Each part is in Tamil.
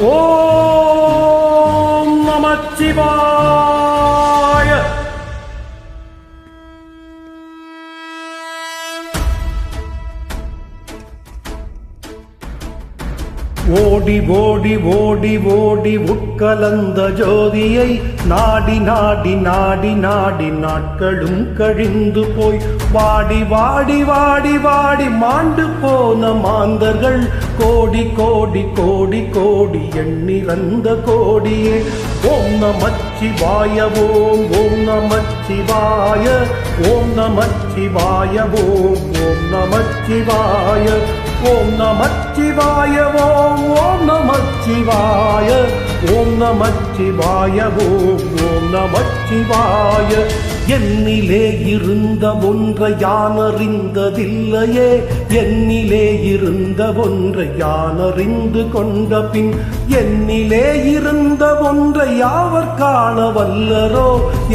ஓம் நமச்சிவாய. ஓடி ஓடி ஓடி ஓடி உட்கலந்த ஜோதியை நாடி நாடி நாடி நாடி நாட்களும் கழிந்து போய் வாடி வாடி வாடி வாடி மாண்டு போன மாந்தர்கள் கோடி கோடி கோடி கோடி எண்ணிறந்த கோடியே. ஓம் நமச்சிவாய ஓம் ஓம் நமச்சிவாய ஓம் நமச்சிவாய ஓம் ஓம் நமச்சிவாய ஓம் நமச்சிவாய ஓம் ஓம் நமச்சிவாய ஓம் நமச்சிவாய ஓம் ஓம் நமச்சிவாய. என்னிலே இருந்த ஒன்றை யான் அறிந்ததில்லையே, என்னிலே இருந்த ஒன்றை யான் அறிந்து கொண்ட பின் என்னிலே இருந்த ஒன்றை யாவர் காண வல்லரோ,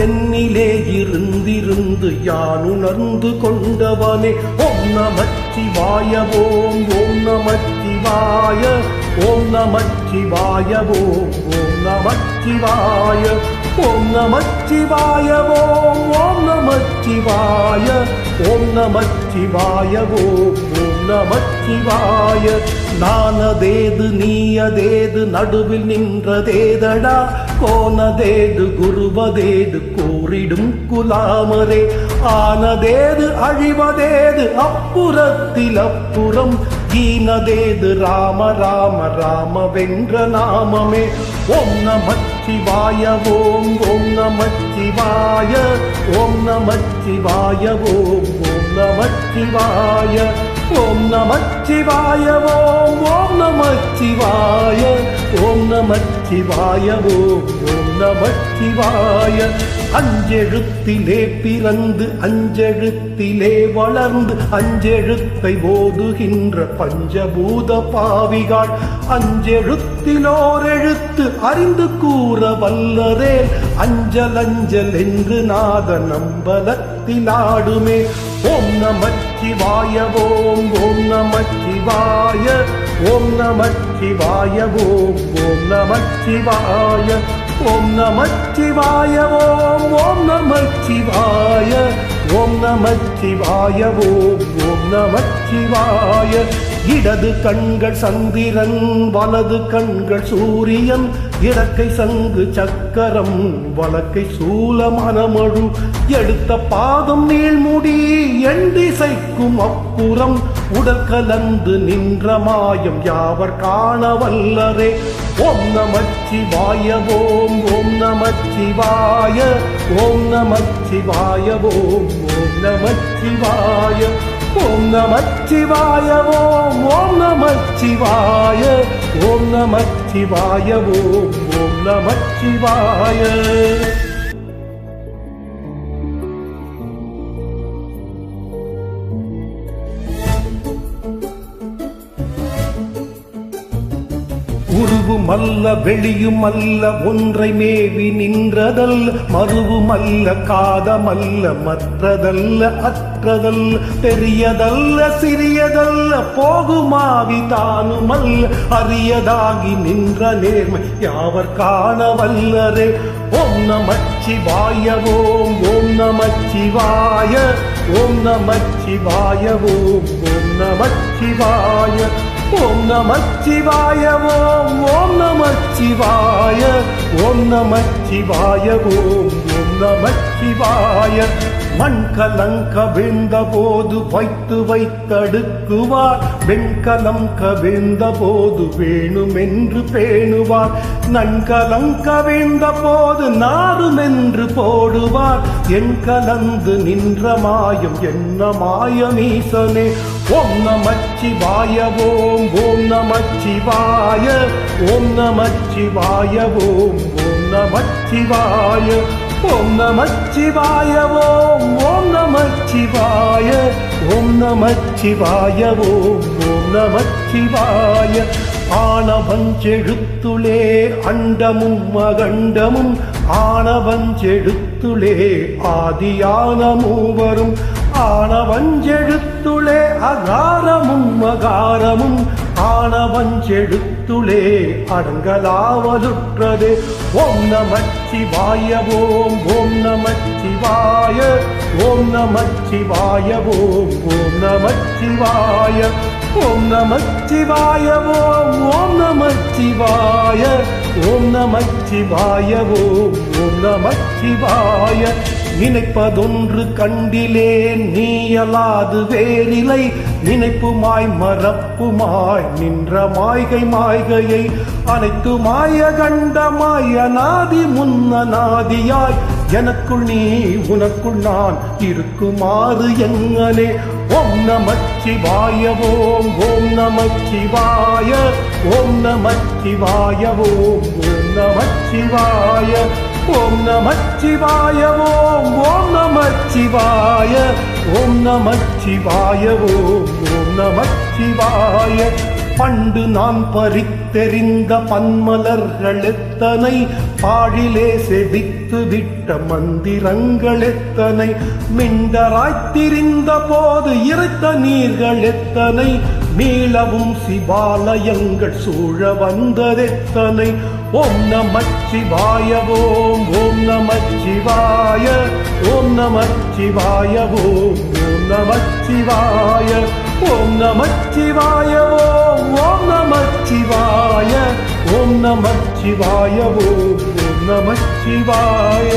என்னிலே இருந்திருந்து யான் உணர்ந்து கொண்டவனே. ஓம் நமச்சிவாய ஓம் ஓம் நமச்சிவாய ஓம் நமச்சிவாய ஓம் ஓம் நமச்சிவாய ஓம் நமச்சிவாய ஓம் ஓம் நமச்சிவாய ஓம் நமச்சிவாய ஓம் ஓம் நமச்சிவாய. நானதேது நீயதேது நடுவில் நின்றதேதடா, கோனதேது குருவதேது கூறிடும் குலாமரே. ஆனதேது அழிவதேது அப்புறத்தில் அப்புறம், ஈனதேது ராம ராம ராம வென்ற நாமமே. ஓம் நமச்சிவாய ஓம் ஓம் நமச்சிவாய ஓம் நமச்சிவாய ஓம் ஓம் நமச்சிவாய ஓம் நமச்சிவாய ஓம் ஓம் நமச்சிவாய ஓம் நமச்சிவாய ஓம் ஓம் நமச்சிவாய. அஞ்செழுத்திலே பிறந்து அஞ்செழுத்திலே வளர்ந்து அஞ்செழுத்தை ஓதுகின்ற பஞ்சபூத பாவிகள் அஞ்செழுத்திலோர் எழுத்து அறிந்து கூற வல்லரே. அஞ்சல் அஞ்சல் என்று நாத நம்பலத்தில் ஆடுமே. ஓம் நமச்சிவாய ஓம் ஓம் நமச்சிவாய ஓம் நமச்சிவாய ஓம் ஓம் நமச்சிவாய ஓம் நமச்சிவாய ஓம் ஓம் நமச்சிவாய ஓம் நமச்சிவாய ஓம் ஓம் நமச்சிவாய. இடது கண்கள் சந்திரன் வலது கண்கள் சூரியன், இடக்கை சங்கு சக்கரம் வலக்கை சூல மனமழு, எடுத்த பாதம் நீள்முடி எண்டிசைக்கும் அப்புறம், உடல் கலந்து நின்ற மாயம் யாவர் காண வல்லரே. ஓம் நமச்சிவாய ஓம் ஓம் நமச்சிவாய ஓம் நமச்சிவாய ஓம் ஓம் நமச்சிவாய ஓம் நமச்சிவாய ஓம் ஓம் நமச்சிவாய ஓம் நமச்சிவாய ஓம் ஓம் நமச்சிவாய. உருவுமல்ல வெளியுமல்ல ஒன்றை மேவி நின்றதல்ல, மருவுமல்ல காதமல்ல மற்றதல்ல அற்றதல்ல, பெரியதல்ல சிறியதல்ல போகுமாவி தானுமல்ல, அரியதாகி நின்ற நேர்மை யாவர் காண வல்லரே. ஓம் நமச்சிவாய ஓம் ஓம் நமச்சிவாய ஓம் நமச்சிவாய ஓம் ஓம் நமச்சிவாய ஓம் நமச்சிவாய ஓம் ஓம் நமச்சிவாய ஓம் நமச்சிவாய ஓம் ஓம் நமச்சிவாய. மண் கலங்க விழுந்த போது வைத்து வைத்தடுக்குவார், வெண்கலம் கவிழ்ந்த போது வேணுமென்று பேணுவார், நன்கலம் கவிழ்ந்த போது நாடுமென்று போடுவார், என் கலந்து நின்ற மாயம் என்ன மாயமீசனே. ஓம் நமச்சிவாய ஓம் ஓம் நமச்சிவாய ஓம் நமச்சிவாய ஓம் ஓம் நமச்சிவாய ஓம் நமச்சிவாய ஓம் ஓம் நமச்சிவாய ஓம் நமச்சிவாய ஓம் ஓம் நமச்சிவாய. ஆனவஞ்செழுத்துளே அண்டமும் அகண்டமும், ஆனவஞ்செழுத்துளே ஆதியான மூவரும், ஆனவஞ்செழுத்துளே அகாரமும் அகாரமும், ஆனவஞ்செழுத்து எழுத்துளே அடங்கலாவலுற்றதே. ஓம் நமச்சிவாய ஓம் ஓம் நமச்சிவாய ஓம் நமச்சிவாய ஓம் ஓம் நமச்சிவாய ஓம் நமச்சிவாய ஓம் ஓம் நமச்சிவாய ஓம் நமச்சிவாய ஓம் ஓம் நமச்சிவாய. நினைப்பதொன்று கண்டிலேன் நீயலாது வேறிலை, நினைப்புமாய் மறப்புமாய் நின்ற மாய்கை மாய்கையை அனைத்து மாய கண்டமாய் அநாதி முன்னநாதியாய் எனக்குள் நீ உனக்குள் நான் இருக்குமாறு எங்கனே. ஓம் நமச்சிவாய ஓம் ஓம் நமச்சிவாய ஓம் நமச்சிவாய ஓம் ஓம் நமச்சிவாய ஓம் நமச்சிவாய ஓம் ஓம் நமச்சிவாய ஓம் நமச்சிவாய ஓம் ஓம் நமச்சிவாய. பண்டு நான் பறித்தெறிந்த பன்மலர்கள் எத்தனை, பாழிலே செவித்து விட்ட மந்திரங்கள் எத்தனை, மிண்டராய்த்திரிந்த போது இறைத்த நீர்கள் எத்தனை, மீளவும் சிவாலயங்கள் சூழ வந்ததெத்தனை. ஓம் நமச்சிவாய ஓம் ஓம் நமச்சிவாய ஓம் நமச்சிவாய ஓம் ஓம் நமச்சிவாய ஓம் நமச்சிவாய ஓம் ஓம் நமச்சிவாய ஓம் நமச்சிவாய ஓம் ஓம் நமச்சிவாய.